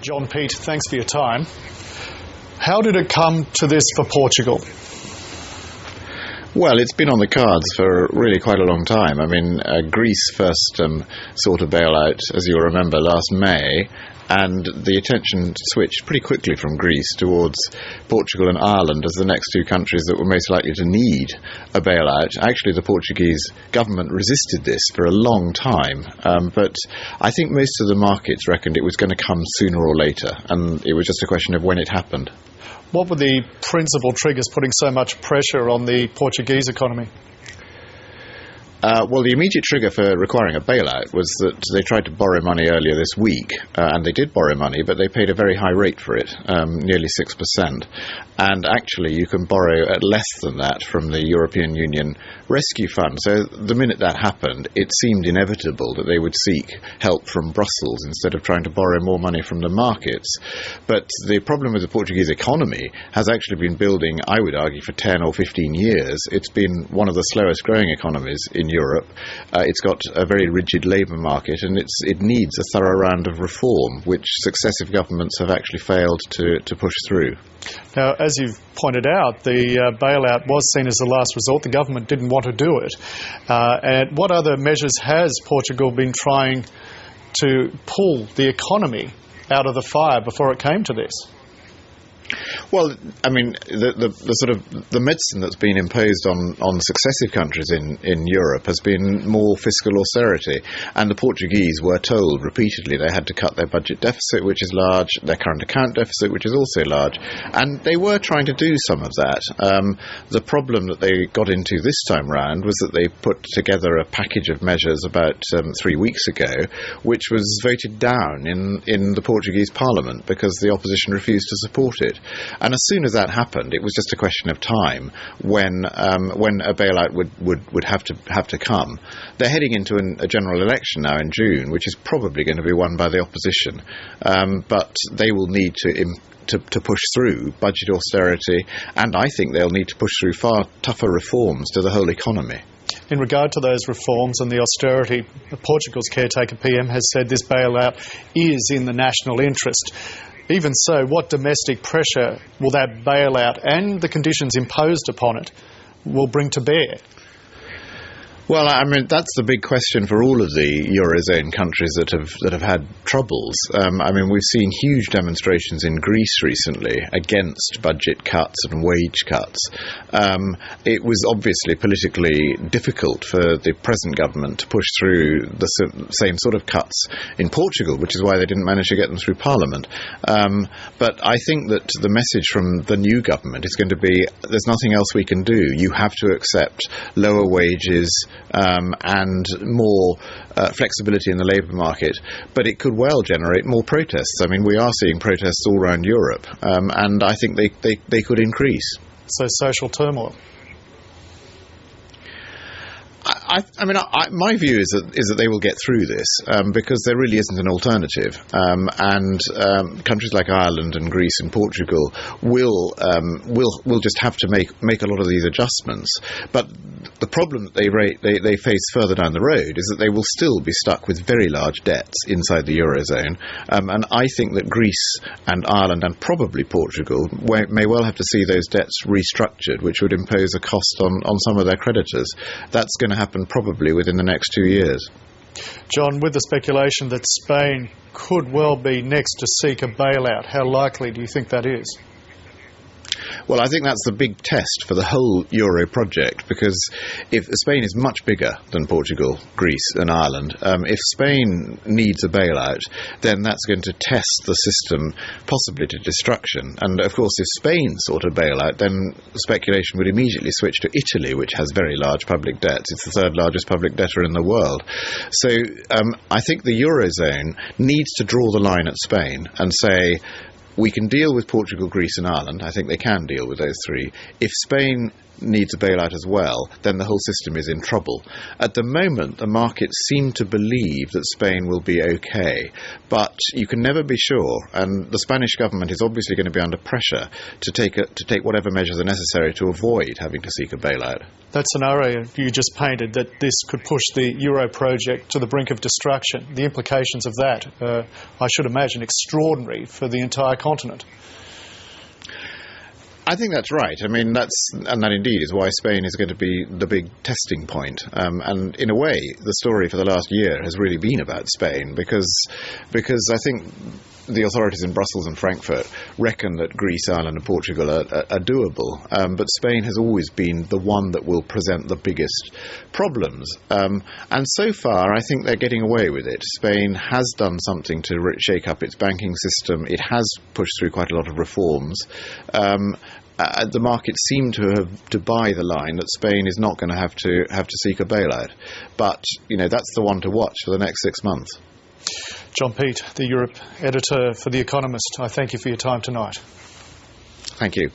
John Peet, thanks for your time. How did it come to this for Portugal? Well, it's been on the cards for really quite a long time. I mean, Greece first sought a bailout, as you'll remember, last May, and the attention switched pretty quickly from Greece towards Portugal and Ireland as the next two countries that were most likely to need a bailout. Actually, the Portuguese government resisted this for a long time, but I think most of the markets reckoned it was going to come sooner or later, and it was just a question of when it happened. What were the principal triggers putting so much pressure on the Portuguese economy? Well, the immediate trigger for requiring a bailout was that they tried to borrow money earlier this week, and they did borrow money, but they paid a very high rate for it, nearly 6%. And actually, you can borrow at less than that from the European Union Rescue Fund. So the minute that happened, it seemed inevitable that they would seek help from Brussels instead of trying to borrow more money from the markets. But the problem with the Portuguese economy has actually been building, I would argue, for 10 or 15 years. It's been one of the slowest growing economies in Europe. It's got a very rigid labour market, and it needs a thorough round of reform, which successive governments have actually failed to push through. Now, as you've pointed out, the bailout was seen as the last resort. The government didn't want to do it. And what other measures has Portugal been trying to pull the economy out of the fire before it came to this? Well, I mean, the sort of the medicine that's been imposed on successive countries in Europe has been more fiscal austerity, and the Portuguese were told repeatedly they had to cut their budget deficit, which is large, their current account deficit, which is also large, and they were trying to do some of that. The problem that they got into this time round was that they put together a package of measures about 3 weeks ago, which was voted down in the Portuguese Parliament because the opposition refused to support it. And as soon as that happened, it was just a question of time when a bailout would have to come. They're heading into a general election now in June, which is probably going to be won by the opposition, but they will need to push through budget austerity, and I think they'll need to push through far tougher reforms to the whole economy. In regard to those reforms and the austerity, Portugal's caretaker PM has said this bailout is in the national interest. Even so, what domestic pressure will that bailout and the conditions imposed upon it will bring to bear? Well, I mean, that's the big question for all of the Eurozone countries that have had troubles. I mean, we've seen huge demonstrations in Greece recently against budget cuts and wage cuts. It was obviously politically difficult for the present government to push through the same sort of cuts in Portugal, which is why they didn't manage to get them through Parliament. But I think that the message from the new government is going to be, there's nothing else we can do. You have to accept lower wages, and more flexibility in the labour market, but it could well generate more protests. I mean, we are seeing protests all around Europe, and I think they could increase. So social turmoil. My view is that they will get through this because there really isn't an alternative, and countries like Ireland and Greece and Portugal will just have to make a lot of these adjustments. But the problem that they face further down the road is that they will still be stuck with very large debts inside the Eurozone, and I think that Greece and Ireland and probably Portugal may well have to see those debts restructured, which would impose a cost on some of their creditors. That's going to happen probably within the next 2 years. John, with the speculation that Spain could well be next to seek a bailout, how likely do you think that is? Well, I think that's the big test for the whole Euro project, because if Spain is much bigger than Portugal, Greece and Ireland, if Spain needs a bailout, then that's going to test the system possibly to destruction. And of course, if Spain sought a bailout, then speculation would immediately switch to Italy, which has very large public debts. It's the third largest public debtor in the world. So I think the Eurozone needs to draw the line at Spain and say, we can deal with Portugal, Greece and Ireland. I think they can deal with those three. If Spain needs a bailout as well, then the whole system is in trouble. At the moment, the markets seem to believe that Spain will be okay, but you can never be sure, and the Spanish government is obviously going to be under pressure to take whatever measures are necessary to avoid having to seek a bailout. That scenario you just painted, that this could push the euro project to the brink of destruction, the implications of that, I should imagine, extraordinary for the entire continent. I think that's right. I mean, that indeed is why Spain is going to be the big testing point. And in a way, the story for the last year has really been about Spain because I think the authorities in Brussels and Frankfurt reckon that Greece, Ireland and Portugal are doable. But Spain has always been the one that will present the biggest problems. And so far, I think they're getting away with it. Spain has done something to shake up its banking system. It has pushed through quite a lot of reforms. The markets seem to buy the line that Spain is not going to have to seek a bailout. But, that's the one to watch for the next 6 months. John Peet, the Europe editor for The Economist, I thank you for your time tonight. Thank you.